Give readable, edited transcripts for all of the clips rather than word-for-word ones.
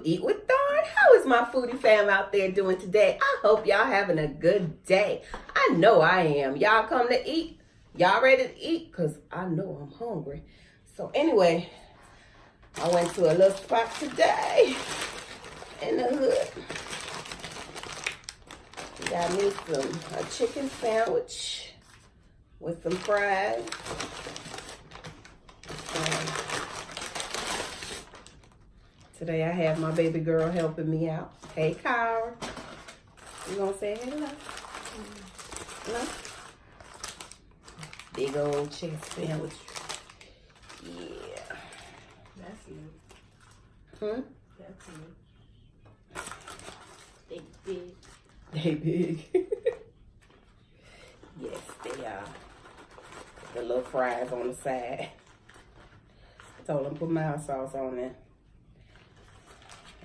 Eat with Dawn. How is my foodie fam out there doing today? I hope y'all having a good day. I know I am. Y'all come to eat? Y'all ready to eat? Because I know I'm hungry. So anyway, I went to a little spot today in the hood. Got me a chicken sandwich with some fries. Today I have my baby girl helping me out. Hey, Kyra. You gonna say hello? No? Big old chicken sandwich. Yeah. That's you. Hmm? That's you. Big. They big. Yes, they are. The little fries on the side. I told them put mild sauce on there.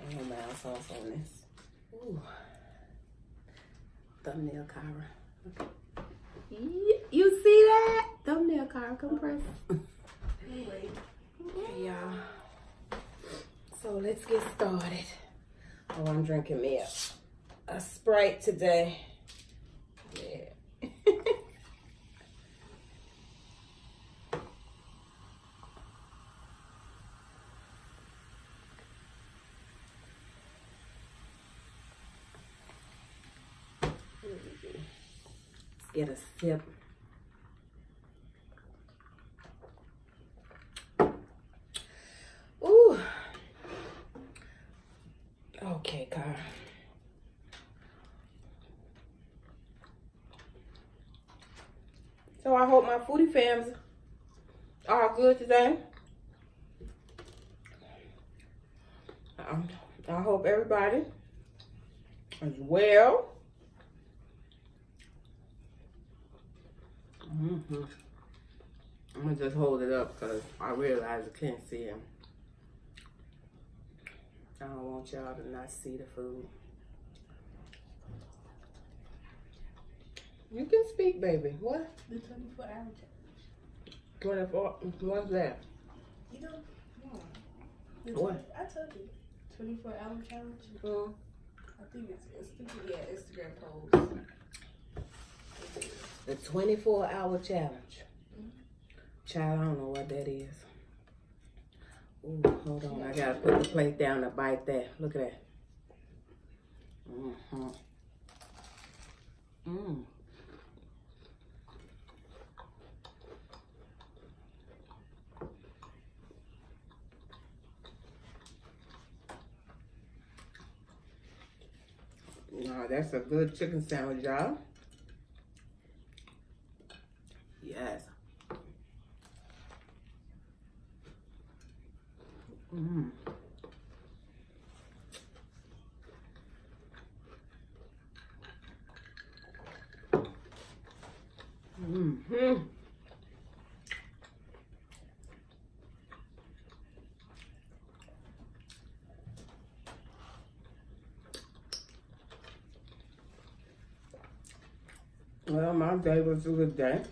Ain't no mild sauce on this. Ooh. Thumbnail, Kyra. Okay. You see that? Thumbnail, Kyra. Come press. Anyway. Okay, y'all. So let's get started. Oh, I'm drinking me a Sprite today. Yeah. Get a sip. Ooh. Okay, Carl. So I hope my foodie fams are good today. I hope everybody is well. I'm gonna just hold it up because I realize I can't see him. I don't want y'all to not see the food. You can speak, baby. What? The 24-hour challenge. 24? What's that? You know? Yeah. What? I told you. 24-hour challenge. Mm. I think it's Instagram post. The 24-hour challenge. Child, I don't know what that is. Ooh, hold on. I gotta put the plate down to bite that. Look at that. Nah, that's a good chicken sandwich, y'all. Yes. Well, my day was a good day.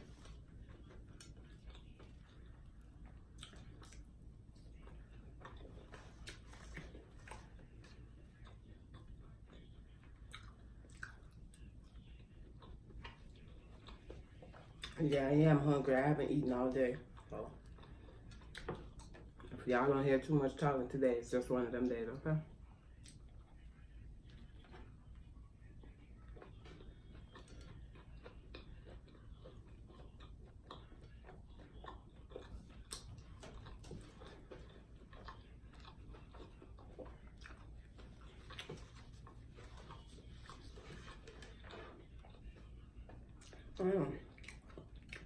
Yeah, I am hungry. I haven't eaten all day. So if y'all don't hear too much talking today, it's just one of them days, okay?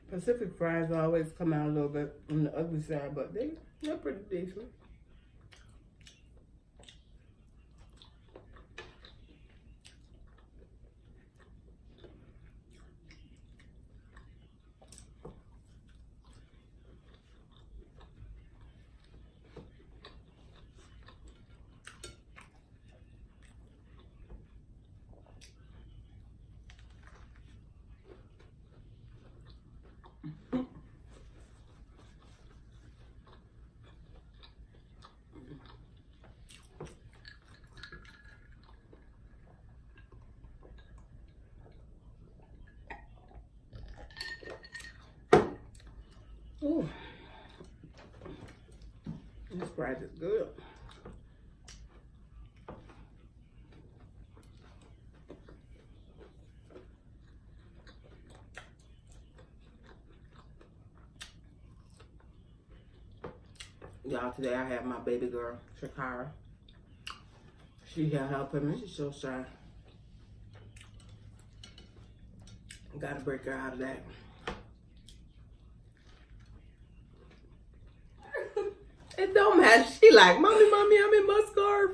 Pacific fries always come out a little bit on the ugly side, but they're pretty decent. Ooh. This Sprite is good. Y'all, today I have my baby girl, Shakira. She here helping me. She's so shy. Gotta break her out of that. It don't matter. She like, mommy, mommy, I'm in my scarf.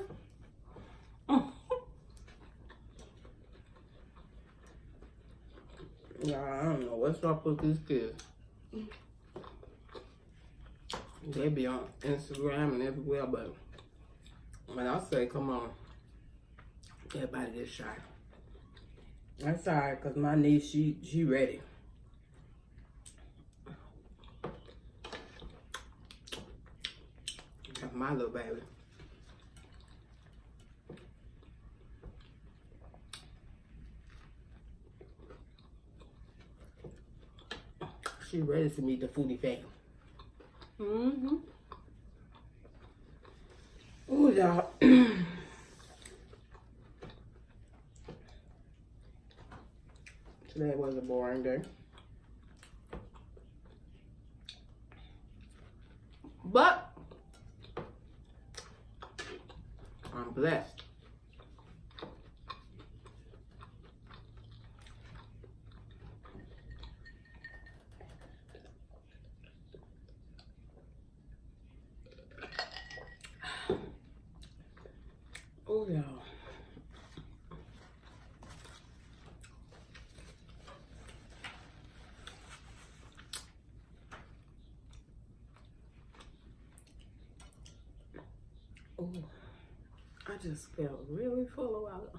Yeah, I don't know what's up with these kids. They be on Instagram and everywhere, but when I say, come on, everybody gets shy. That's all right, because my niece, she ready. That's my little baby. She ready to meet the foodie fam. Mm-hmm. Oh, y'all. Today was a boring day. But I'm blessed. Oh, y'all. Oh, I just felt really full of water.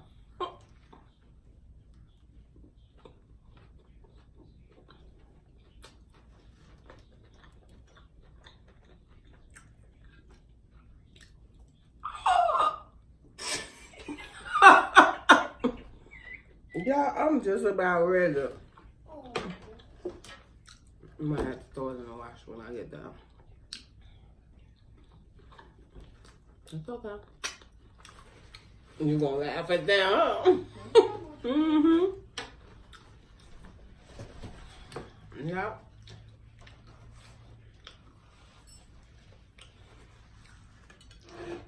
Y'all, I'm just about ready to. I'm gonna have to throw it in the wash when I get done. It's okay. You gonna laugh at that, huh? Mm-hmm. Yep.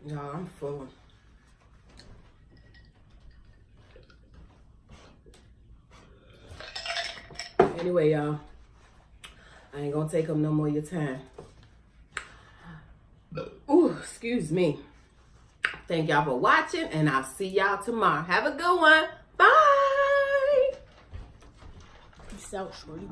Y'all, I'm full. Anyway, y'all, I ain't gonna take up no more of your time. Ooh, excuse me. Thank y'all for watching, and I'll see y'all tomorrow. Have a good one. Bye. Peace out, shorty.